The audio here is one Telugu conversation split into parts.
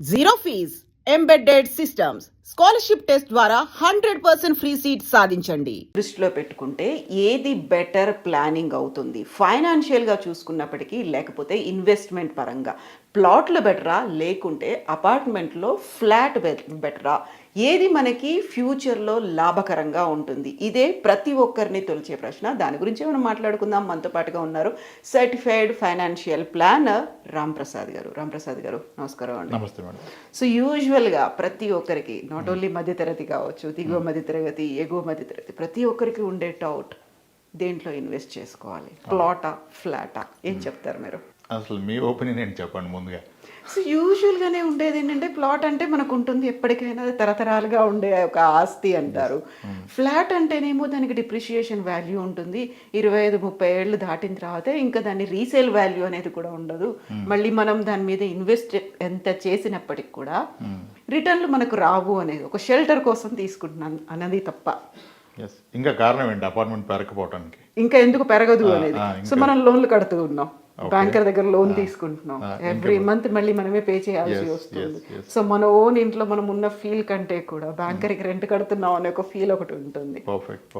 Zero fees embedded systems scholarship test ద్వారా 100% ఫ్రీ సీట్ సాధించండి. దృష్టిలో పెట్టుకుంటే ఏది బెటర్ ప్లానింగ్ అవుతుంది, ఫైనాన్షియల్గా చూసుకున్నప్పటికీ లేకపోతే ఇన్వెస్ట్మెంట్ పరంగా ప్లాట్లు బెటరా లేకుంటే అపార్ట్మెంట్లో ఫ్లాట్ బెటరా, ఏది మనకి ఫ్యూచర్లో లాభకరంగా ఉంటుంది? ఇదే ప్రతి ఒక్కరిని తొలిచే ప్రశ్న. దాని గురించి మనం మాట్లాడుకుందాం. మనతో పాటుగా ఉన్నారు సర్టిఫైడ్ ఫైనాన్షియల్ ప్లానర్ రాంప్రసాద్ గారు. రాంప్రసాద్ గారు నమస్కారం అండి. నమస్తే మేడం. సో యూజువల్గా ప్రతి ఒక్కరికి, నాట్ ఓన్లీ మధ్యతరగతి కావచ్చు, దిగువ మధ్యతరగతి, ఎగువ మధ్యతరగతి, ప్రతి ఒక్కరికి ఉండే డౌట్, దేంట్లో ఇన్వెస్ట్ చేసుకోవాలి, ప్లాటా ఫ్లాటా, ఏం చెప్తారు మీరు? అసలు మీ ఒపీనియన్ ఏంటి చెప్పండి ముందుగా. సో యూజువల్గానే ఉండేది ఏంటంటే ప్లాట్ అంటే మనకు ఉంటుంది ఎప్పటికైనా తరతరాలుగా ఉండే ఒక ఆస్తి అంటారు. ఫ్లాట్ అంటేనేమో దానికి డిప్రిషియేషన్ వాల్యూ ఉంటుంది. 25-30 ఏళ్ళు దాటిన తర్వాత ఇంకా దాన్ని రీసేల్ వాల్యూ అనేది కూడా ఉండదు. మళ్ళీ మనం దాని మీద ఇన్వెస్ట్ ఎంత చేసినప్పటికి కూడా రిటర్న్లు మనకు రావు అనేది ఒక షెల్టర్ కోసం తీసుకుంటున్నాను అన్నది తప్ప. ఇంకా కారణం ఏంటి అపార్ట్మెంట్ పెరగకపోవడానికి? ఇంకా ఎందుకు పెరగదు అనేది. సో మనం లోన్లు కడుతూ ఉన్నాం, బ్యాంకర్ దగ్గర లోన్ తీసుకుంటున్నాం, ఎవ్రీ మంత్ మళ్ళీ మనమే పే చేయాల్సి వస్తుంది. సో మన ఓన్ ఇంట్లో మనం ఉన్న ఫీల్ కంటే కూడా బ్యాంకర్కి రెంట్ కడుతున్నాం అనే ఒక ఫీల్ ఒకటి ఉంటుంది.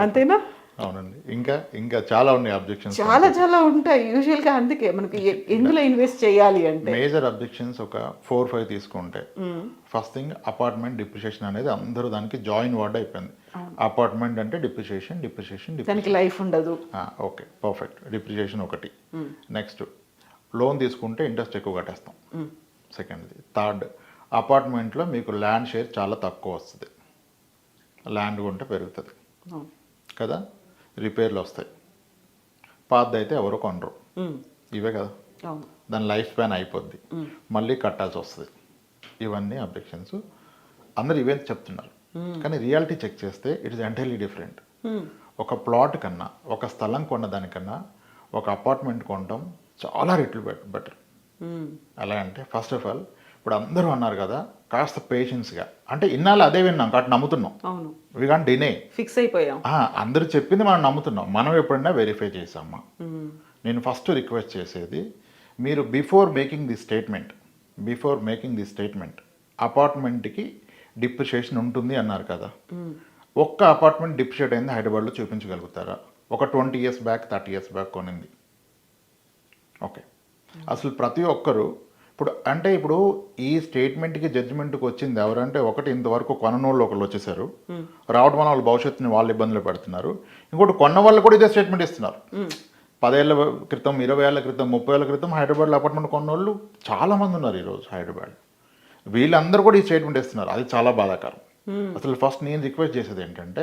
అంతేనా? అవునండి. ఇంకా ఇంకా చాలా ఉన్నాయి అబ్జెక్షన్స్, చాలా ఉంటాయి యూజువల్గా. అందుకే మనకి ఎందులో ఇన్వెస్ట్ చేయాలి అంటే మేజర్ అబ్జెక్షన్స్ ఒక 4-5 తీసుకుంటే, ఫస్ట్ థింగ్ అపార్ట్మెంట్ డిప్రిషియేషన్ అనేది అందరూ దానికి జాయిన్ వర్డ్ అయిపోయింది. అపార్ట్మెంట్ అంటే డిప్రిషియేషన్ డిప్రిషియేషన్ దానికి లైఫ్ ఉండదు. Okay, perfect. డిప్రిషియేషన్ ఒకటి. నెక్స్ట్ లోన్ తీసుకుంటే ఇంట్రెస్ట్ ఎక్కువ కట్టేస్తాం. సెకండ్ది. థర్డ్, అపార్ట్మెంట్లో మీకు ల్యాండ్ షేర్ చాలా తక్కువ వస్తుంది, ల్యాండ్ కొంటే పెరుగుతుంది కదా, రిపేర్లు వస్తాయి, పాత్ అయితే ఎవరో కొనరు, ఇవే కదా, దాని లైఫ్ స్పాన్ అయిపోద్ది, మళ్ళీ కట్టాల్సి వస్తుంది. ఇవన్నీ అబ్జెక్షన్స్. అందరు ఇవే చెప్తున్నారు, కానీ రియాలిటీ చెక్ చేస్తే ఇట్ ఇస్ ఎంటైర్లీ డిఫరెంట్. ఒక ప్లాట్ కన్నా, ఒక స్థలం కొన్న దానికన్నా ఒక అపార్ట్మెంట్ కొనడం చాలా రెట్లు బెటర్. ఎలా అంటే, ఫస్ట్ ఆఫ్ ఆల్ ఇప్పుడు అందరూ అన్నారు కదా, కాస్త పేషెన్స్గా, అంటే ఇన్నాళ్ళు అదే విన్నాం కాబట్టి నమ్ముతున్నాం. వి కాంట్ డినే, ఫిక్స్ అయిపోయాం. అందరూ చెప్పింది మనం నమ్ముతున్నాం. మనం ఎప్పుడైనా వెరిఫై చేసామా? నేను ఫస్ట్ రిక్వెస్ట్ చేసేది, మీరు బిఫోర్ మేకింగ్ ది స్టేట్మెంట్ అపార్ట్మెంట్కి డిప్రిషియేషన్ ఉంటుంది అన్నారు కదా, ఒక్క అపార్ట్మెంట్ డిప్రిషియేట్ అయింది హైదరాబాద్లో చూపించగలుగుతారా? ఒక 20 years బ్యాక్ 30 years బ్యాక్ కొనింది. ఓకే, అసలు ప్రతి ఒక్కరు ఇప్పుడు ఈ స్టేట్మెంట్కి జడ్జిమెంట్కి వచ్చింది ఎవరంటే, ఒకటి ఇంతవరకు కొననోళ్ళు ఒకళ్ళు వచ్చేసారు, రావడం వల్ల వాళ్ళ భవిష్యత్తుని వాళ్ళు ఇబ్బందులు పెడుతున్నారు. ఇంకోటి కొన్న వాళ్ళు కూడా ఇదే స్టేట్మెంట్ ఇస్తున్నారు. 10 ఏళ్ల క్రితం, 20 ఏళ్ల క్రితం, 30 ఏళ్ల క్రితం హైదరాబాద్లో అపార్ట్మెంట్ కొన్నోళ్ళు చాలామంది ఉన్నారు ఈరోజు హైదరాబాద్. వీళ్ళందరూ కూడా ఈ స్టేట్మెంట్ ఇస్తున్నారు. అది చాలా బాధాకరం. అసలు ఫస్ట్ నేను రిక్వెస్ట్ చేసేది ఏంటంటే,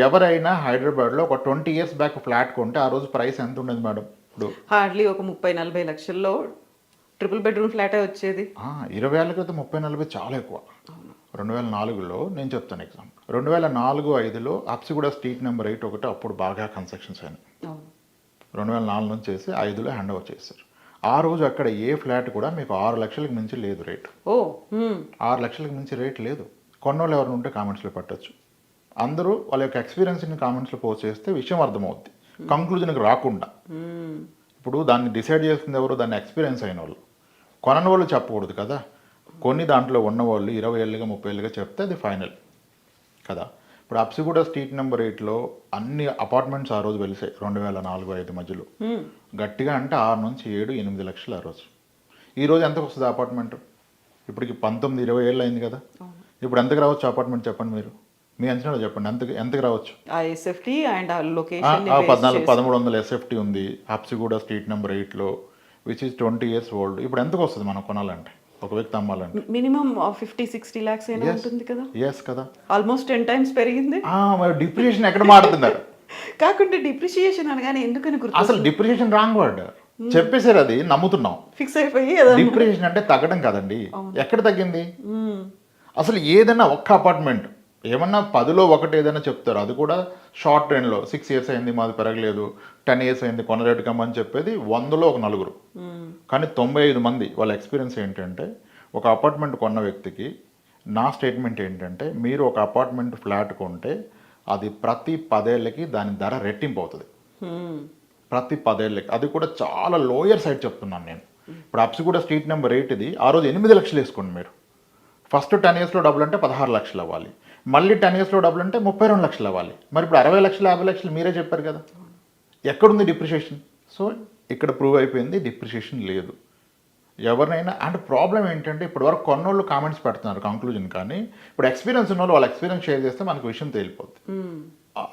ఎవరైనా హైదరాబాద్లో ఒక 20 years బ్యాక్ ఫ్లాట్ కొంటే ఆ రోజు ప్రైస్ ఎంత ఉండేది మేడం? ఇప్పుడు హార్డ్లీ ఒక 30-40 లక్షల్లో ట్రిపుల్ బెడ్రూమ్ ఫ్లాటే వచ్చేది. 20 ఏళ్ల క్రితం 30-40 చాలా ఎక్కువ. 2004లో నేను చెప్తాను ఎగ్జాంపుల్, 2004-05లో అప్సిగూడ స్ట్రీట్ నెంబర్ 8 ఒకటి అప్పుడు బాగా కన్స్ట్రక్షన్స్ అయినాయి. 2004 నుంచి చేసి 5లో హ్యాండ్ ఓవర్ చేశారు. ఆ రోజు అక్కడ ఏ ఫ్లాట్ కూడా మీకు 6 లక్షలకు మించి లేదు రేటు. 6 లక్షలకు మించి రేట్ లేదు. కొన్నోళ్ళు ఎవరు ఉంటే కామెంట్స్లో పెట్టచ్చు. అందరూ వాళ్ళ యొక్క ఎక్స్పీరియన్స్ని కామెంట్స్లో పోస్ట్ చేస్తే విషయం అర్థమవుద్ది, కంక్లూజన్కి రాకుండా. ఇప్పుడు దాన్ని డిసైడ్ చేస్తుంది ఎవరు? దాన్ని ఎక్స్పీరియన్స్ అయిన వాళ్ళు. కొనని వాళ్ళు చెప్పకూడదు కదా. కొన్ని దాంట్లో ఉన్నవాళ్ళు 20 ఏళ్ళుగా 30 ఏళ్ళుగా చెప్తే అది ఫైనల్ కదా. ఇప్పుడు అప్సిగూడ స్ట్రీట్ నెంబర్ 8లో అన్ని అపార్ట్మెంట్స్ ఆ రోజు వెలిసాయి 2004-05 మధ్యలో. గట్టిగా అంటే 6 నుంచి 7-8 లక్షలు ఆ రోజు. ఈరోజు ఎంతకు వస్తుంది అపార్ట్మెంట్? ఇప్పటికి 19-20 ఏళ్ళు అయింది కదా. ఇప్పుడు ఎంతకు రావచ్చు అపార్ట్మెంట్ చెప్పండి మీరు, మీ అంచనాలో చెప్పండి, ఎంతకు రావచ్చు? 1300 ఎస్ఎఫ్టీ ఉంది అప్సిగూడ స్ట్రీట్ నెంబర్ 8లో, విచ్ ఈస్ 20 years ఓల్డ్. ఇప్పుడు ఎంతకు వస్తుంది మనం కొనాలంటే, ఒక వ్యక్తి అమ్మాలంటే? మినిమం 50-60 lakhs అయినా ఉంటుంది కదా. ఎస్ కదా, ఆల్మోస్ట్ 10 times పెరిగింది. మరి డిప్రిషియేషన్ ఎక్కడ మారుతున్నారు? కాకుంటే డిప్రిషియేషన్ అనగానే ఎందుకని గుర్తు? అసలు డిప్రిషియేషన్ రాంగ్ వర్డ్ చెప్పేసారు, అది నమ్ముతున్నాం. ఫిక్స్ అయిపోయి డిప్రిషియేషన్ అంటే తగ్గడం కదండి. ఎక్కడ తగ్గింది? అసలు ఏదైనా ఒక్క అపార్ట్మెంట్ ఏమన్నా 10లో 1 ఏదైనా చెప్తారు, అది కూడా షార్ట్ ట్రెండ్లో 6 years అయింది మాది పెరగలేదు, 10 years అయింది కొన రేటు కమ్మని చెప్పేది 100లో 1 కానీ 95 మంది వాళ్ళ ఎక్స్పీరియన్స్ ఏంటంటే, ఒక అపార్ట్మెంట్ కొన్న వ్యక్తికి నా స్టేట్మెంట్ ఏంటంటే, మీరు ఒక అపార్ట్మెంట్ ఫ్లాట్ కొంటే అది ప్రతి 10 ఏళ్ళకి దాని ధర రెట్టింపు అవుతుంది. ప్రతి 10 ఏళ్ళకి, అది కూడా చాలా లోయర్ సైడ్ చెప్తున్నాను నేను. ఇప్పుడు అప్సిగూడ స్ట్రీట్ నెంబర్ 8 ఇది ఆ రోజు 8 లక్షలు వేసుకోండి మీరు. ఫస్ట్ 10 ఇయర్స్లో డబ్బులు అంటే 16 లక్షలు అవ్వాలి, మళ్ళీ 10 ఇయర్స్లో డబ్బులు అంటే 32 లక్షలు అవ్వాలి. మరి ఇప్పుడు 60 లక్షలు 50 లక్షలు మీరే చెప్పారు కదా, ఎక్కడుంది డిప్రిషియేషన్? సో ఇక్కడ ప్రూవ్ అయిపోయింది డిప్రిషియేషన్ లేదు. ఎవరినైనా అంటే ప్రాబ్లం ఏంటంటే ఇప్పుడు వరకు కొన్నోళ్ళు కామెంట్స్ పెడుతున్నారు కంక్లూజన్, కానీ ఇప్పుడు ఎక్స్పీరియన్స్ ఉన్న వాళ్ళు వాళ్ళ ఎక్స్పీరియన్స్ షేర్ చేస్తే మనకు విషయం తేలిపోతుంది.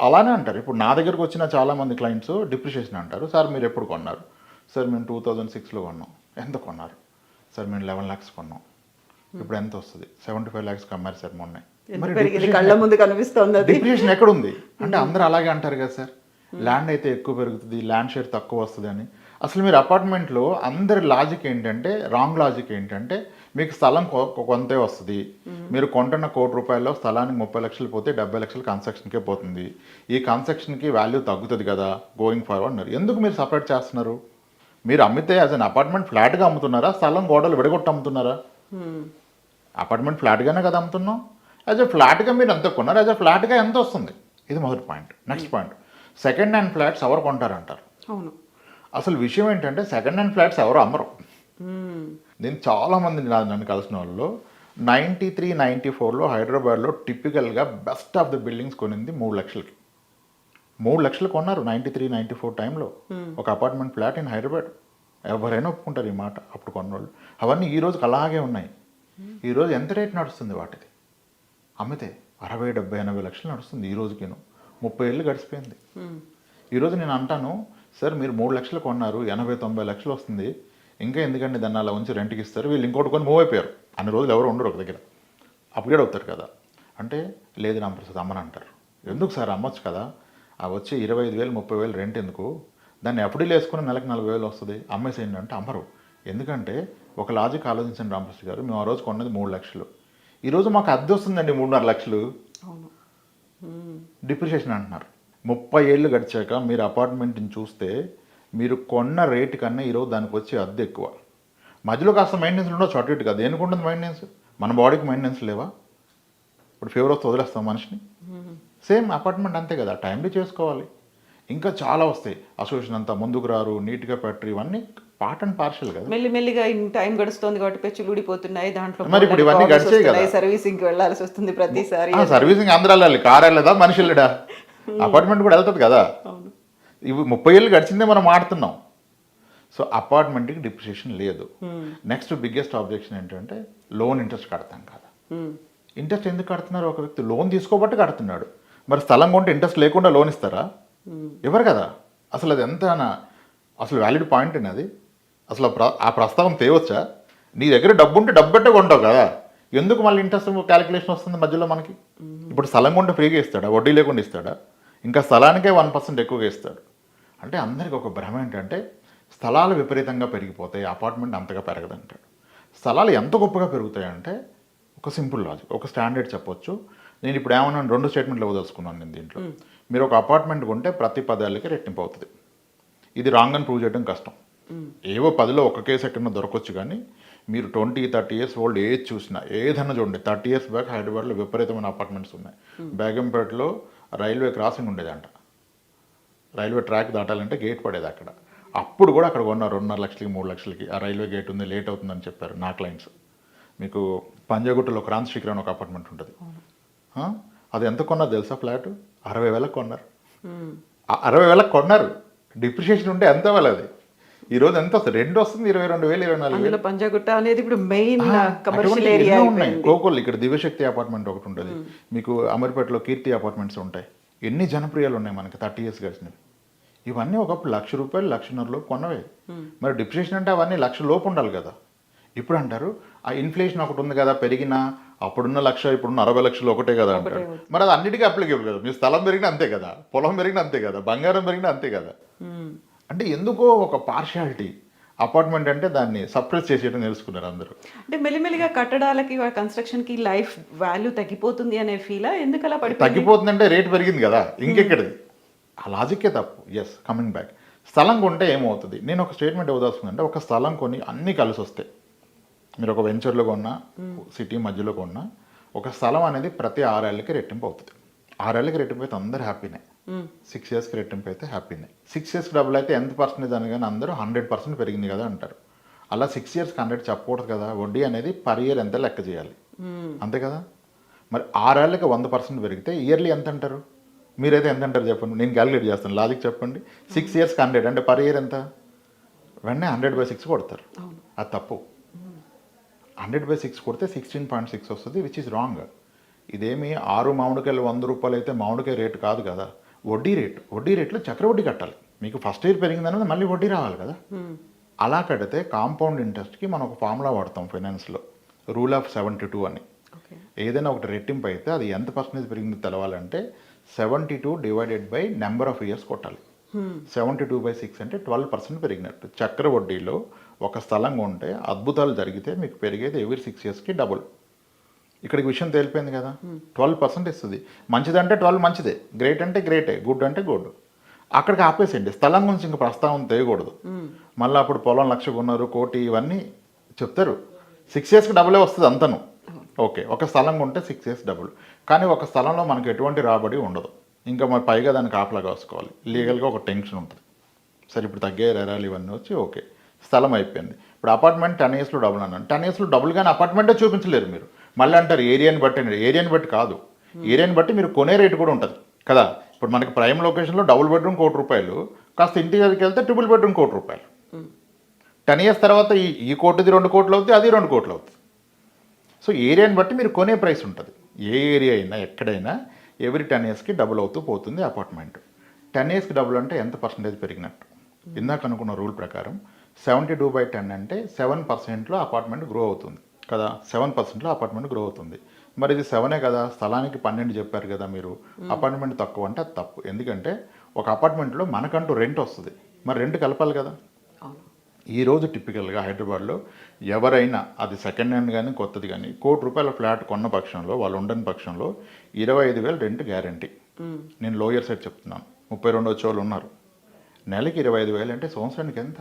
అలానే అంటారు. ఇప్పుడు నా దగ్గరకు వచ్చిన చాలామంది క్లయింట్స్ డిప్రిషియేషన్ అంటారు. సార్ మీరు ఎప్పుడు కొన్నారు? సార్ మేము 2006లో కొన్నాం. ఎంత కొన్నారు? సార్ మేము 11 lakhs కొన్నాం. ఇప్పుడు ఎంత వస్తుంది? 75 lakhs అమ్మారు సార్ మొన్న. మరి కళ్ళ ముందు కనిపిస్తుంది. డిప్రిషియేషన్ ఎక్కడ ఉంది అంటే అందరూ అలాగే అంటారు కదా సార్, ల్యాండ్ అయితే ఎక్కువ పెరుగుతుంది, ల్యాండ్ షేర్ తక్కువ వస్తుంది అని. అసలు మీరు అపార్ట్మెంట్లో అందరి లాజిక్ ఏంటంటే, రాంగ్ లాజిక్ ఏంటంటే, మీకు స్థలం కొంతే వస్తుంది, మీరు కొంటున్న ₹1,00,00,000 స్థలానికి 30 లక్షలు పోతే 70 లక్షలు కన్స్ట్రక్షన్కే పోతుంది, ఈ కన్స్ట్రక్షన్కి వాల్యూ తగ్గుతుంది కదా గోయింగ్ ఫార్వర్డ్ అన్నారు. ఎందుకు మీరు సపరేట్ చేస్తున్నారు? మీరు అమ్మితే యాజ్ అన్ అపార్ట్మెంట్ ఫ్లాట్గా అమ్ముతున్నారా, స్థలం గోడలు విడగొట్టి అమ్ముతున్నారా? అపార్ట్మెంట్ ఫ్లాట్గానే కదా అమ్ముతున్నాం. యాజ్ అ ఫ్లాట్గా మీరు ఎంత కొన్నారు, యాజ్ అ ఫ్లాట్గా ఎంత వస్తుంది? ఇది మొదటి point. Next point, second hand flats ఎవరు కొంటారంటారు. అవును, అసలు విషయం ఏంటంటే సెకండ్ హ్యాండ్ ఫ్లాట్స్ ఎవరు అమ్మరు. నేను చాలామంది నన్ను కలిసిన వాళ్ళు 93, 94లో హైదరాబాద్లో టిపికల్గా బెస్ట్ ఆఫ్ ది బిల్డింగ్స్ కొనింది 3 లక్షలకి. 3 లక్షలు కొన్నారు 93, 94 టైంలో ఒక అపార్ట్మెంట్ ఫ్లాట్ ఇన్ హైదరాబాద్. ఎవరైనా ఒప్పుకుంటారు ఈ మాట, అప్పుడు కొన్నోళ్ళు. అవన్నీ ఈ రోజుకి అలాగే ఉన్నాయి. ఈరోజు ఎంత రేట్ నడుస్తుంది వాటిది? అమ్మితే 60, 70, 80 లక్షలు నడుస్తుంది ఈ రోజుకిను. 30 ఏళ్ళు గడిచిపోయింది. ఈరోజు నేను అంటాను, సార్ మీరు 3 లక్షలు కొన్నారు, 80, 90 లక్షలు వస్తుంది, ఇంకా ఎందుకంటే దాన్ని అలా ఉంచి రెంట్కి ఇస్తారు, వీళ్ళు ఇంకోటి కొని మూవ్ అయిపోయారు, అన్ని రోజులు ఎవరు ఉండరు ఒక దగ్గర, అప్గ్రేడ్ అవుతారు కదా అంటే, లేదు రామప్రసాద్ అమ్మని అంటారు. ఎందుకు సార్ అమ్మొచ్చు కదా, అవి వచ్చి 25,000, 30,000 రెంట్ ఎందుకు, దాన్ని ఎఫ్డీలు వేసుకుని నెలకు 40,000 వస్తుంది, అమ్మేసేయండి అంటే అమ్మరు. ఎందుకంటే ఒక లాజిక్ ఆలోచించండి రామప్రసాద్ గారు, మేము ఆ రోజు కొన్నది 3 లక్షలు, ఈరోజు మాకు అద్దె వస్తుందండి 3.5 లక్షలు. డిప్రిషియేషన్ అంటున్నారు. 30 ఏళ్ళు గడిచాక మీరు అపార్ట్మెంట్ని చూస్తే మీరు కొన్న రేటు కన్నా ఈరోజు దానికి వచ్చే అద్దె ఎక్కువ. మధ్యలో కాస్త మెయింటెనెన్స్ ఉండొచ్చు అటు ఇటుగా, దేనికి ఉంటుంది మెయింటెనెన్స్? మన బాడీకి మెయింటెనెన్స్ లేవా? ఇప్పుడు ఫీవర్ వస్తే వదిలేస్తాం మనిషిని. సేమ్ అపార్ట్మెంట్ అంతే కదా, టైంలో చేసుకోవాలి. ఇంకా చాలా వస్తాయి, అసోసియేషన్ అంతా ముందుకు రారు, నీట్గా పెట్టరు, ఇవన్నీ పార్ట్ అండ్ పార్షల్ కదా. మెల్లిమెల్లిగా టైం గడుస్తుంది కాబట్టి పెచ్చులు ఊడిపోతున్నాయి, దాంట్లో మరి ఇప్పుడు ఇవన్నీ గడిచాయి కదా, సర్వీసింగ్కి వెళ్ళాల్సి వస్తుంది ప్రతిసారి. సర్వీసింగ్ అందరూ వెళ్ళాలి, కారు వెళ్ళదా మనిషి వెళ్ళడా, అపార్ట్మెంట్ కూడా వెళ్తుంది కదా. ఇవి 30 ఏళ్ళు గడిచిందే మనం ఆడుతున్నాం. సో అపార్ట్మెంట్కి డిప్రిషియేషన్ లేదు. నెక్స్ట్ బిగ్గెస్ట్ ఆబ్జెక్షన్ ఏంటంటే లోన్ ఇంట్రెస్ట్ కడతాం కదా. ఇంట్రెస్ట్ ఎందుకు కడుతున్నారు? ఒక వ్యక్తి లోన్ తీసుకోబట్టి కడుతున్నాడు, మరి స్థలం కొంటే ఇంట్రెస్ట్ లేకుండా లోన్ ఇస్తారా? ఎవరు కదా. అసలు అది ఎంత అసలు వ్యాలిడ్ పాయింట్ అండి అది. అసలు ఆ ప్రస్తావన తేవచ్చా? నీ దగ్గర డబ్బు ఉంటే డబ్బు పెట్టే కొంటావు కదా, ఎందుకు మళ్ళీ ఇంట్రెస్ట్ క్యాలిక్యులేషన్ వస్తుంది మధ్యలో మనకి? ఇప్పుడు స్థలం కొంటే ఫ్రీగా ఇస్తాడా, వడ్డీ లేకుండా ఇస్తాడా? ఇంకా స్థలానికే 1% ఎక్కువగా ఇస్తాడు. అంటే అందరికీ ఒక భ్రమ ఏంటంటే స్థలాలు విపరీతంగా పెరిగిపోతాయి, అపార్ట్మెంట్ అంతగా పెరగదంటాడు. స్థలాలు ఎంత గొప్పగా పెరుగుతాయంటే ఒక సింపుల్ లాజిక్, ఒక స్టాండర్డ్ చెప్పొచ్చు. నేను ఇప్పుడు ఏమన్నా 2 స్టేట్మెంట్లు ఇవ్వదలుచుకున్నాను నేను దీంట్లో. మీరు ఒక అపార్ట్మెంట్ కొంటే ప్రతి 10 ఏళ్ళకి రెట్టింపు అవుతుంది. ఇది రాంగ్ అని ప్రూవ్ చేయడం కష్టం. ఏవో 10లో ఒక కేసు ఎక్కడన్నా దొరకవచ్చు, కానీ మీరు 20, 30 ఇయర్స్ ఓల్డ్ ఏజ్ చూసినా ఏదన్నా చూడండి. 30 ఇయర్స్ బ్యాక్ హైదరాబాద్లో విపరీతమైన అపార్ట్మెంట్స్ ఉన్నాయి. బేగంపేటలో రైల్వే క్రాసింగ్ ఉండేదంట, రైల్వే ట్రాక్ దాటాలంటే గేట్ పడేది అక్కడ. అప్పుడు కూడా అక్కడ కొన్నారు 2.5 లక్షలకి 3 లక్షలకి. ఆ రైల్వే గేట్ ఉంది, లేట్ అవుతుందని చెప్పారు నా క్లయింట్స్. మీకు పంజాగుట్టలో క్రాంతి శిఖర్ అని ఒక అపార్ట్మెంట్ ఉంటుంది, అది ఎంత కొన్నారు తెలుసా? ఫ్లాట్ 60,000 కొన్నారు. 60,000 కొన్నారు. డిప్రిషియేషన్ ఉంటే ఎంత వాళ్ళది? ఈరోజు ఎంత వస్తుంది? 2 వస్తుంది, 22,000, 24,000. పంజాగుట్ట అనేది ఇప్పుడు మెయిన్ కమర్షియల్ ఏరియా ఉన్నాయి. కోకోల్ ఇక్కడ దివ్యశక్తి అపార్ట్మెంట్ ఒకటి ఉంటుంది, మీకు అమీర్పేటలో కీర్తి అపార్ట్మెంట్స్ ఉంటాయి. ఎన్ని జనప్రియాలు ఉన్నాయి మనకి 30 ఇయర్స్ గడిచినవి. ఇవన్నీ ఒకప్పుడు ₹1,00,000, ₹1,50,000 కొన్నవే. మరి డిప్రిషియేషన్ అంటే అవన్నీ ₹1,00,000 ఉండాలి కదా. ఇప్పుడు అంటారు ఆ ఇన్ఫ్లేషన్ ఒకటి ఉంది కదా పెరిగినా, అప్పుడున్న 1,00,000 ఇప్పుడున్న 60 లక్షలు ఒకటే కదా అంటారు. మరి అది అన్నిటికీ అప్లికేబుల్ కదా. మీ స్థలం పెరిగినా అంతే కదా, పొలం పెరిగినా అంతే కదా, బంగారం పెరిగినా అంతే కదా. అంటే ఎందుకో ఒక పార్షియాలిటీ. అపార్ట్మెంట్ అంటే దాన్ని సప్రెస్ చేసేయడం నేర్చుకున్నారు అందరూ. అంటే మెల్లిమెల్లిగా కట్టడాలకి కన్స్ట్రక్షన్కి లైఫ్ వాల్యూ తగ్గిపోతుంది అనే ఫీలా? ఎందుకు అలా తగ్గిపోతుందంటే రేట్ పెరిగింది కదా, ఇంకెక్కడిది? ఆ లాజిక్కే తప్పు. ఎస్, కమింగ్ బ్యాక్, స్థలం కొంటే ఏమవుతుంది? నేను ఒక స్టేట్మెంట్ ఇవ్వదలుచుకుందంటే, ఒక స్థలం కొని అన్నీ కలిసి వస్తాయి. మీరు ఒక వెంచర్లో కొన్నా, సిటీ మధ్యలో కొన్నా, ఒక స్థలం అనేది ప్రతి 6 ఏళ్ళకి రెట్టింపు అవుతుంది. 6 ఏళ్ళకి రెట్టింపు అయితే అందరూ హ్యాపీనే. 6 ఇయర్స్కి రెట్టింపు అయితే హ్యాపీనే. 6 ఇయర్స్కి డబ్బులు అయితే ఎంత పర్సెంటేజ్ అని కానీ అందరూ 100% పెరిగింది కదా అంటారు. అలా 6 ఇయర్స్కి 100 చెప్పకూడదు కదా. వడ్డీ అనేది పర్ ఇయర్ ఎంత లెక్క చేయాలి. అంతే కదా. మరి 6 ఏళ్ళకి 100% పెరిగితే ఇయర్లీ ఎంత అంటారు? మీరైతే ఎంత అంటారు చెప్పండి, నేను క్యాలిక్యులేట్ చేస్తాను, లాజిక్ చెప్పండి. 6 ఇయర్స్కి 100 అంటే పర్ ఇయర్ ఎంత? వెంటనే 100/6 కొడతారు. అది తప్పు. 100/6 కొడితే 16.6 వస్తుంది, విచ్ ఈజ్ రాంగ్. ఇదేమి 6 మామిడికాయలు 100 రూపాయలు అయితే మామిడికాయ రేటు కాదు కదా, వడ్డీ రేటు. వడ్డీ రేట్లో చక్రవడ్డీ కట్టాలి. మీకు ఫస్ట్ ఇయర్ పెరిగిందనేది మళ్ళీ వడ్డీ రావాలి కదా. అలా కడితే కాంపౌండ్ ఇంట్రెస్ట్కి మనం ఒక ఫార్ములా వాడతాం ఫైనాన్స్లో, రూల్ ఆఫ్ 72 అని. ఏదైనా ఒకటి రెట్టింపు అయితే అది ఎంత పర్సెంటేజ్ పెరిగిందో తెలవాలంటే 72 divided by number of years కొట్టాలి. 72/6 అంటే 12% పెరిగినట్టు. చక్ర వడ్డీలో ఒక స్థలం కొంటే అద్భుతాలు జరిగితే మీకు పెరిగేది ఎవ్రీ 6 ఇయర్స్కి డబుల్. ఇక్కడికి విషయం తేలిపోయింది కదా. 12% ఇస్తుంది. మంచిదంటే 12 మంచిదే, గ్రేట్ అంటే గ్రేటే, గుడ్ అంటే గుడ్. అక్కడికి ఆపేసేయండి, స్థలం గురించి ఇంకా ప్రస్తావన తేయకూడదు. మళ్ళీ అప్పుడు పొలం 1,00,000 కొన్నారు, కోటి, ఇవన్నీ చెప్తారు. 6 ఇయర్స్కి డబులే వస్తుంది అంతను. ఓకే, ఒక స్థలం కొంటే 6 ఇయర్స్ డబుల్. కానీ ఒక స్థలంలో మనకు ఎటువంటి రాబడి ఉండదు, ఇంకా మరి పైగా దానికి ఆపలాగా వేసుకోవాలి, లీగల్గా ఒక టెన్షన్ ఉంటుంది. సరే ఇప్పుడు తగ్గే ఎరాలు ఇవన్నీ వచ్చి ఓకే, స్థలం అయిపోయింది. ఇప్పుడు అపార్ట్మెంట్ 10 ఇయర్స్లో డబుల్ అన్నాను. 10 ఇయర్స్లో డబుల్ కానీ అపార్ట్మెంటే చూపించలేరు మీరు. మళ్ళీ అంటారు ఏరియాని బట్టి అండి. ఏరియాని బట్టి కాదు, ఏరియాని బట్టి మీరు కొనే రేటు కూడా ఉంటుంది కదా. ఇప్పుడు మనకి ప్రైమ్ లొకేషన్లో డబుల్ బెడ్రూమ్ ₹1,00,00,000, కాస్త ఇంటీరియర్కి వెళ్తే ట్రిపుల్ బెడ్రూమ్ ₹1,00,00,000. 10 ఇయర్స్ తర్వాత ఈ కోటిది 2 కోట్లు అవుతుంది, అది 2 కోట్లు అవుతుంది. సో ఏరియాని బట్టి మీరు కొనే ప్రైస్ ఉంటుంది. ఏ ఏరియా అయినా ఎక్కడైనా ఎవ్రీ 10 ఇయర్స్కి డబుల్ అవుతూ పోతుంది అపార్ట్మెంట్. 10 ఇయర్స్కి డబుల్ అంటే ఎంత పర్సెంటేజ్ పెరిగినట్టు? ఇందాక అనుకున్న రూల్ ప్రకారం 72/10 అంటే 7%లో అపార్ట్మెంట్ గ్రో అవుతుంది కదా. 7%లో అపార్ట్మెంట్ గ్రో అవుతుంది. మరి ఇది 7 కదా, స్థలానికి 12 చెప్పారు కదా మీరు. అపార్ట్మెంట్ తక్కువ అంటే అది తప్పు. ఎందుకంటే ఒక అపార్ట్మెంట్లో మనకంటూ రెంట్ వస్తుంది, మరి రెంట్ కలపాలి కదా. ఈరోజు టిపికల్గా హైదరాబాద్లో ఎవరైనా అది సెకండ్ హ్యాండ్ కానీ కొత్తది కానీ ₹1,00,00,000 ఫ్లాట్ కొన్న పక్షంలో, వాళ్ళు ఉండని పక్షంలో 25,000 రెంట్ గ్యారంటీ. నేను లోయర్ సైడ్ చెప్తున్నాను, 32 వచ్చేవాళ్ళు ఉన్నారు. నెలకి 25,000 అంటే సంవత్సరానికి ఎంత?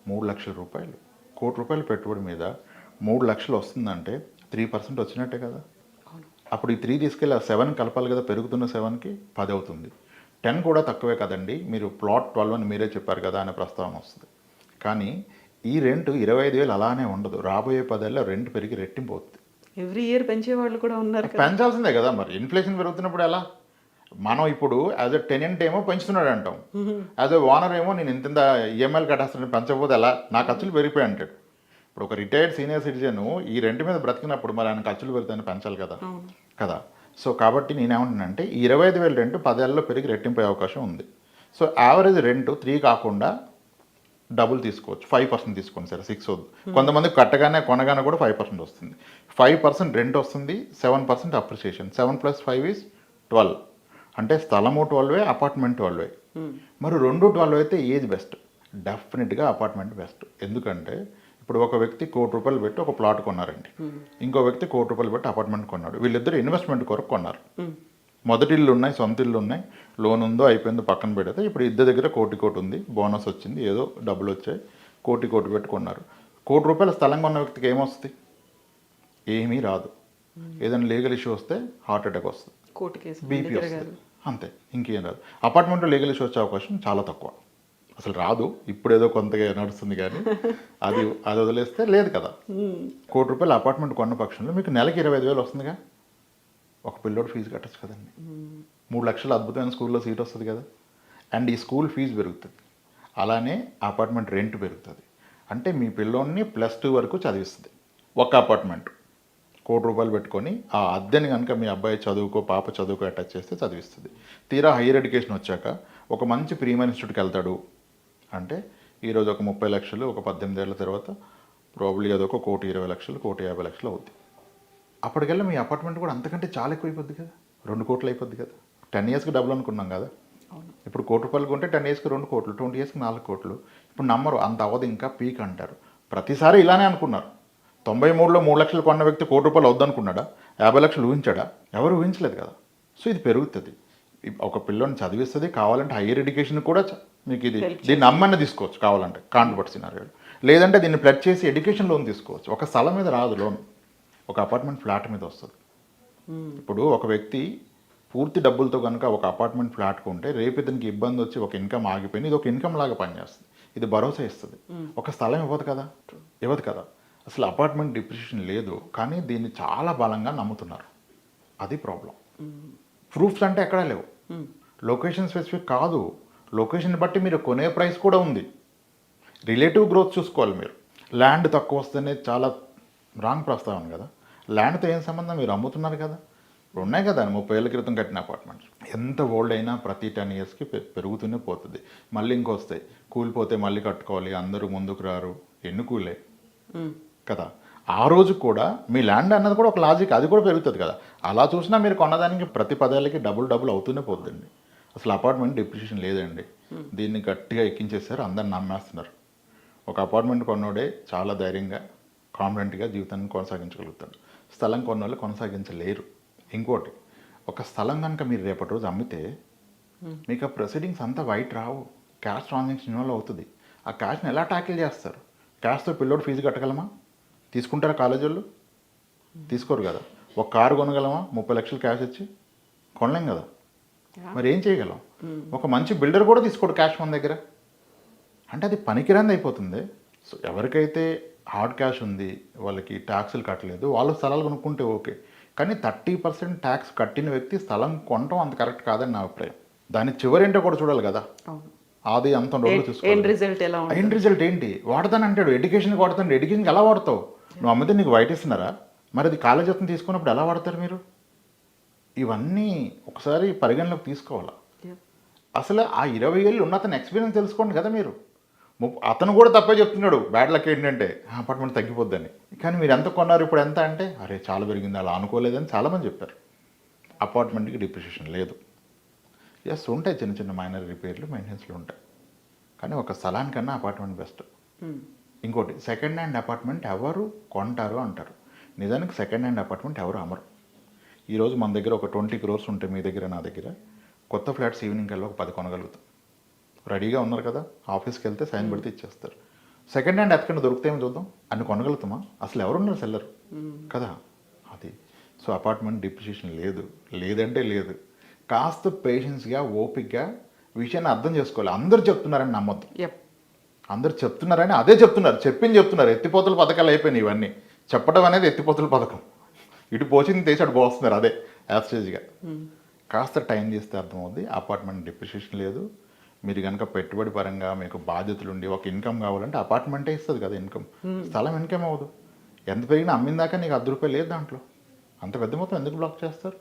₹3,00,000. ₹1,00,00,000 పెట్టుబడి మీద 3,00,000 వస్తుందంటే 3% వచ్చినట్టే కదా. అప్పుడు ఈ 3 తీసుకెళ్ళి ఆ 7 కలపాలి కదా, పెరుగుతున్న 7కి 10 అవుతుంది. 10 కూడా తక్కువే కదండి, మీరు ప్లాట్ 12 అని మీరే చెప్పారు కదా అనే ప్రస్తావన వస్తుంది. కానీ ఈ రెంట్ 25,000 అలానే ఉండదు, రాబోయే 10 ఏళ్ళలో రెంట్ పెరిగి రెట్టింపు అవుతుంది. ఎవ్రీ ఇయర్ పెంచే వాళ్ళు కూడా ఉన్నారు. పెంచాల్సిందే కదా, మరి ఇన్ఫ్లేషన్ పెరుగుతున్నప్పుడు ఎలా? మనం ఇప్పుడు యాజ్ ఎ టెనెంట్ ఏమో పెంచుతున్నాడు అంటాం, యాజ్ ఎ ఓనర్ ఏమో నేను ఇంత ఈఎంఐలు కట్టేస్తాను, పెంచకపోతే ఎలా, నా ఖర్చులు పెరిగిపోయి అంటాడు. ఇప్పుడు ఒక రిటైర్డ్ సీనియర్ సిటిజన్ ఈ రెంట్ మీద బ్రతికినప్పుడు మరి ఆయన ఖర్చులు పెరుగుతాయని పెంచాలి కదా కదా. సో కాబట్టి నేనేమంటున్నానంటే ఈ 25,000 రెంట్ 10 ఏళ్ళలో పెరిగి రెట్టింపే అవకాశం ఉంది. సో యావరేజ్ రెంట్ 3 కాకుండా డబుల్ తీసుకోవచ్చు, 5% తీసుకోండి సరే, 6 వద్దు. కొంతమంది కట్టగానే కొనగానే కూడా 5% వస్తుంది. 5% రెంట్ వస్తుంది, 7% అప్రిషియేషన్. 7 + 5 = 12. అంటే స్థలము 12, అపార్ట్మెంట్ 12. మరి 2 12 అయితే ఏది బెస్ట్? డెఫినెట్గా అపార్ట్మెంట్ బెస్ట్. ఎందుకంటే ఇప్పుడు ఒక వ్యక్తి ₹1,00,00,000 పెట్టి ఒక ప్లాట్ కొన్నారండి, ఇంకో వ్యక్తి ₹1,00,00,000 పెట్టి అపార్ట్మెంట్ కొన్నాడు. వీళ్ళిద్దరు ఇన్వెస్ట్మెంట్ కొరకు కొన్నారు. మొదటి ఇల్లు ఉన్నాయి, సొంత ఇల్లు ఉన్నాయి, లోన్ ఉందో అయిపోయిందో పక్కన పెడితే ఇప్పుడు ఇద్దరి దగ్గర కోటి ఉంది, బోనస్ వచ్చింది, ఏదో డబ్బులు వచ్చాయి, కోటి పెట్టుకున్నారు. ₹1,00,00,000 స్థలం కొన్న వ్యక్తికి ఏమొస్తుంది? ఏమీ రాదు. ఏదైనా లీగల్ ఇష్యూ వస్తే హార్ట్ అటాక్ వస్తుంది, బీపీ వస్తుంది, అంతే, ఇంకేం రాదు. అపార్ట్మెంట్లో లీగల్ ఇష్యూ వచ్చే అవకాశం చాలా తక్కువ, అసలు రాదు. ఇప్పుడు ఏదో కొంతగా నడుస్తుంది కానీ అది వదిలేస్తే లేదు కదా. ₹1,00,00,000 అపార్ట్మెంట్ కొన్న పక్షంలో మీకు నెలకి 25,000 వస్తుందిగా. ఒక పిల్లోడు ఫీజు కట్టచ్చు కదండి. 3,00,000 అద్భుతమైన స్కూల్లో సీట్ వస్తుంది కదా. అండ్ ఈ స్కూల్ ఫీజు పెరుగుతుంది, అలానే అపార్ట్మెంట్ రెంట్ పెరుగుతుంది. అంటే మీ పిల్లోడిని +2 వరకు చదివిస్తుంది ఒక అపార్ట్మెంట్. ₹1,00,00,000 పెట్టుకొని ఆ అద్దెని కనుక మీ అబ్బాయి చదువుకో పాప చదువుకో అటాచ్ చేస్తే చదివిస్తుంది. తీరా హైయర్ ఎడ్యుకేషన్ వచ్చాక ఒక మంచి ప్రీమియర్ ఇన్స్టిట్యూట్కి వెళ్తాడు అంటే ఈరోజు ఒక 30 లక్షలు, ఒక 18 ఏళ్ళ తర్వాత ప్రాబ్లీ అదొక ₹1,20,00,000, ₹1,50,00,000 అవుద్ది. అప్పటికెళ్ళి మీ అపార్ట్మెంట్ కూడా అంతకంటే చాలా ఎక్కువ అయిపోద్ది కదా, 2 కోట్లు అయిపోద్ది కదా. 10 ఇయర్స్కి డబ్బులు అనుకున్నాం కదా. ఇప్పుడు ₹1,00,00,000 కొంటే 10 ఇయర్స్కి 2 కోట్లు, 20 ఇయర్స్కి 4 కోట్లు. ఇప్పుడు నమ్మరు, అంత అవ్వదు, ఇంకా పీక్ అంటారు. ప్రతిసారి ఇలానే అనుకున్నారు. 93లో 3 లక్షలు కొన్న వ్యక్తి ₹1,00,00,000 వద్దనుకున్నాడా? 50 లక్షలు ఊహించాడా? ఎవరు ఊహించలేదు కదా. సో ఇది పెరుగుతుంది, ఒక పిల్లని చదివిస్తుంది. కావాలంటే హైయర్ ఎడ్యుకేషన్ కూడా మీకు దీన్ని అమ్మని తీసుకోవచ్చు కావాలంటే, కాంట్రవర్ట్ సినారియో. లేదంటే దీన్ని ప్లడ్ చేసి ఎడ్యుకేషన్ లోన్ తీసుకోవచ్చు. ఒక స్థలం మీద రాదు లోన్, ఒక అపార్ట్మెంట్ ఫ్లాట్ మీద వస్తుంది. ఇప్పుడు ఒక వ్యక్తి పూర్తి డబ్బులతో కనుక ఒక అపార్ట్మెంట్ ఫ్లాట్ కొంటే రేపు ఇతనికి ఇబ్బంది వచ్చి ఒక ఇన్కమ్ ఆగిపోయింది, ఇది ఒక ఇన్కమ్ లాగా పనిచేస్తుంది, ఇది భరోసా ఇస్తుంది. ఒక స్థలం ఇవ్వదు కదా. అసలు అపార్ట్మెంట్ డిప్రిషియేషన్ లేదు, కానీ దీన్ని చాలా బలంగా నమ్ముతున్నారు. అది ప్రాబ్లం. ప్రూఫ్స్ అంటే ఎక్కడా లేవు. లొకేషన్ స్పెసిఫిక్ కాదు, లొకేషన్ బట్టి మీరు కొనే ప్రైస్ కూడా ఉంది. రిలేటివ్ గ్రోత్ చూసుకోవాలి మీరు. ల్యాండ్ తక్కువ వస్తేనే చాలా రాంగ్ ప్రస్తావన కదా. ల్యాండ్తో ఏం సంబంధం, మీరు అమ్ముతున్నారు కదా. ఇప్పుడు ఉన్నాయి కదా 30 ఏళ్ళ క్రితం కట్టిన అపార్ట్మెంట్స్, ఎంత ఓల్డ్ అయినా ప్రతి 10 ఇయర్స్కి పెరుగుతూనే పోతుంది. మళ్ళీ ఇంకొస్తాయి, కూలిపోతే మళ్ళీ కట్టుకోవాలి, అందరూ ముందుకు రారు, ఎన్నుకూలే కదా. ఆ రోజు కూడా మీ ల్యాండ్ అన్నది కూడా ఒక లాజిక్, అది కూడా పెరుగుతుంది కదా. అలా చూసినా మీరు కొన్నదానికి ప్రతి 10 ఏళ్ళకి డబుల్ అవుతూనే పోతుందండి. అసలు అపార్ట్మెంట్ డిప్రిషియేషన్ లేదండి. దీన్ని గట్టిగా ఎక్కించేస్తారు, అందరు నమ్మేస్తున్నారు. ఒక అపార్ట్మెంట్ కొన్నోడే చాలా ధైర్యంగా కాన్ఫిడెంట్గా జీవితాన్ని కొనసాగించగలుగుతాడు. స్థలం కొన్నోళ్ళు కొనసాగించలేరు. ఇంకోటి, ఒక స్థలం కనుక మీరు రేపటి రోజు అమ్మితే మీకు ఆ ప్రొసీడింగ్స్ అంతా వైట్ రావు, క్యాష్ ట్రాన్సాక్షన్ ఇన్వాల్వ్ అవుతుంది. ఆ క్యాష్ని ఎలా ట్యాకిల్ చేస్తారు? క్యాష్తో పిల్లోడు ఫీజు కట్టగలమా? తీసుకుంటారా కాలేజీ వాళ్ళు? తీసుకోరు కదా. ఒక కారు కొనగలమా 30 లక్షలు క్యాష్ ఇచ్చి? కొనలేం కదా. మరి ఏం చేయగలం? ఒక మంచి బిల్డర్ కూడా తీసుకోడు క్యాష్ మన దగ్గర. అంటే అది పనికిరాంది అయిపోతుంది. సో ఎవరికైతే హార్డ్ క్యాష్ ఉంది, వాళ్ళకి ట్యాక్సులు కట్టలేదు, వాళ్ళు స్థలాలు కొనుక్కుంటే ఓకే. కానీ 30% ట్యాక్స్ కట్టిన వ్యక్తి స్థలం కొనడం అంత కరెక్ట్ కాదని నా అభిప్రాయం. దాని చివరేంటో కూడా చూడాలి కదా. అది అంత రోజులు చూసుకోవాలి. ఎండ్ రిజల్ట్ ఏంటి? వాడతాను అంటాడు, ఎడ్యుకేషన్కి వాడతాను. ఎడ్యుకేషన్కి ఎలా వాడతావు? నువ్వు అమ్మితే నీకు వైట్ ఇస్తున్నారా? మరి అది కాలేజ్ అతను తీసుకున్నప్పుడు ఎలా వాడతారు మీరు? ఇవన్నీ ఒకసారి పరిగణలోకి తీసుకోవాలా. అసలు ఆ 20 ఏళ్ళు ఉన్న అతని ఎక్స్పీరియన్స్ తెలుసుకోండి కదా మీరు. అతను కూడా తప్పే చెప్తున్నాడు. బ్యాడ్ లక్ ఏంటంటే అపార్ట్మెంట్ తగ్గిపోద్దని. కానీ మీరు ఎంత కొన్నారు, ఇప్పుడు ఎంత అంటే అరే చాలా పెరిగింది, అలా అనుకోలేదని చాలామంది చెప్పారు. అపార్ట్మెంట్కి డిప్రిషియేషన్ లేదు. ఎస్ ఉంటాయి, చిన్న చిన్న మైనర్ రిపేర్లు, మెయింటెనెన్స్లు ఉంటాయి. కానీ ఒక స్థలానికన్నా అపార్ట్మెంట్ బెస్ట్. ఇంకోటి, సెకండ్ హ్యాండ్ అపార్ట్మెంట్ ఎవరు కొంటారు అంటారు. నిజానికి సెకండ్ హ్యాండ్ అపార్ట్మెంట్ ఎవరు అమరు. ఈరోజు మన దగ్గర ఒక 20 crores ఉంటే మీ దగ్గర, నా దగ్గర కొత్త ఫ్లాట్స్ ఈవినింగ్ కల్లా ఒక 10 కొనగలుగుతాం. రెడీగా ఉన్నారు కదా, ఆఫీస్కి వెళ్తే సైన్ పెడితే ఇచ్చేస్తారు. సెకండ్ హ్యాండ్ ఎక్కడికి దొరుకుతాయేమో చూద్దాం, అన్ని కొనగలుగుతామా? అసలు ఎవరున్నారు సెల్లర్ కదా. అది సో అపార్ట్మెంట్ డిప్రిషియేషన్ లేదు, లేదంటే లేదు. కాస్త పేషెన్స్గా ఓపిక్గా విషయాన్ని అర్థం చేసుకోవాలి. అందరూ చెప్తున్నారని నమ్మొద్దు. అందరు చెప్తున్నారని అదే చెప్తున్నారు, చెప్తున్నారు. ఎత్తిపోతల పథకాలు అయిపోయినాయి ఇవన్నీ. చెప్పడం అనేది ఎత్తిపోతల పథకం. ఇటు పోచింది తీసి అటు పోస్తున్నారు, అదే యాస్టేజ్గా. కాస్త టైం చేస్తే అర్థమవుద్ది. అపార్ట్మెంట్ డిప్రిషియేషన్ లేదు. మీరు కనుక పెట్టుబడి పరంగా మీకు బాధ్యతలు ఉండి ఒక ఇన్కమ్ కావాలంటే అపార్ట్మెంటే ఇస్తుంది కదా ఇన్కమ్. స్థలం ఇన్కమ్ అవ్వదు. ఎంత పెరిగినా అమ్మిందాక నీకు 10 రూపాయలు లేదు దాంట్లో. అంత పెద్ద మొత్తం ఎందుకు బ్లాక్ చేస్తారు?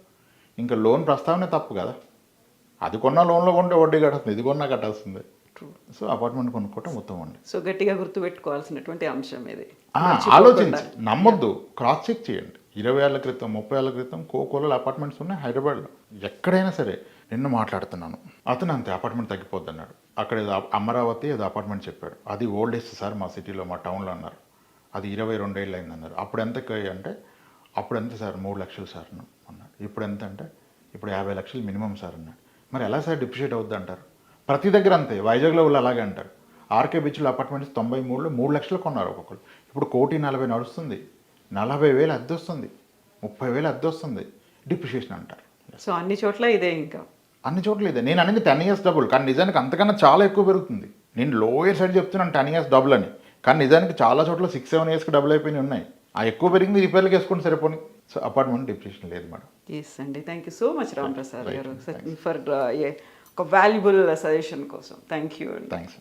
ఇంకా లోన్ ప్రస్తావనే తప్పు కదా. అది కొన్న లోన్లో కొంటే వడ్డీ కట్టాల్సింది, ఇది కొన్నా కట్టాల్సిందే. సో అపార్ట్మెంట్ కొనుక్కోవటం ఉత్తమం అండి. సో గట్టిగా గుర్తుపెట్టుకోవాల్సినటువంటి అంశం ఇది. ఆలోచించి నమ్మొద్దు, క్రాస్ చెక్ చేయండి. 20 ఏళ్ల క్రితం 30 ఏళ్ల క్రితం కోకోలలో అపార్ట్మెంట్స్ ఉన్నాయి హైదరాబాద్లో. ఎక్కడైనా సరే. నిన్న మాట్లాడుతున్నాను, అతను అంతే అపార్ట్మెంట్ తగ్గిపోద్ది అన్నాడు. అక్కడ ఏదో అమరావతి ఏదో అపార్ట్మెంట్ చెప్పాడు. అది ఓల్డెస్ట్ సార్ మా సిటీలో, మా టౌన్లో అన్నారు. అది 22 ఏళ్ళు అయింది అన్నారు. అప్పుడు ఎంత అంటే అప్పుడు ఎంత సార్ 3 లక్షలు సార్ అన్నాడు. ఇప్పుడు ఎంత అంటే ఇప్పుడు 50 లక్షలు మినిమం సార్ అన్నాడు. మరి ఎలా సార్ డిప్రిషియేట్ అవుద్ది అంటారు? ప్రతి దగ్గర అంతే. వైజాగ్లో వాళ్ళు అలాగే అంటారు. ఆర్కే బీచ్లో అపార్ట్మెంట్స్ 93లో 3 లక్షలు కొన్నారు ఒక్కొక్కరు. ఇప్పుడు 1,40,00,000 నడుస్తుంది, 40,000 అద్దె వస్తుంది, 30,000 అద్దె వస్తుంది. డిప్రిషియేషన్ అంటారు. సో అన్ని చోట్ల ఇదే, ఇంకా అన్ని చోట్ల ఇదే. నేను అనేది 10 years డబుల్, కానీ నిజానికి అంతకన్నా చాలా ఎక్కువ పెరుగుతుంది. నేను లోయర్ సైడ్ చెప్తున్నాను 10 years డబుల్ అని, కానీ నిజానికి చాలా చోట్ల 6-7 yearsకి డబుల్ అయిపోయినాయి ఉన్నాయి. ఆ ఎక్కువ పెరిగింది రిపేర్లకు వేసుకుంటే సరిపోయి. సో అపార్ట్మెంట్ డిప్రిషియేషన్ లేదు మేడం. ఎస్ అండి, thank you so much Ram Prasad గారు ఫర్ ఒక వాల్యుబుల్ సజెషన్ కోసం. Thank you. థ్యాంక్స్.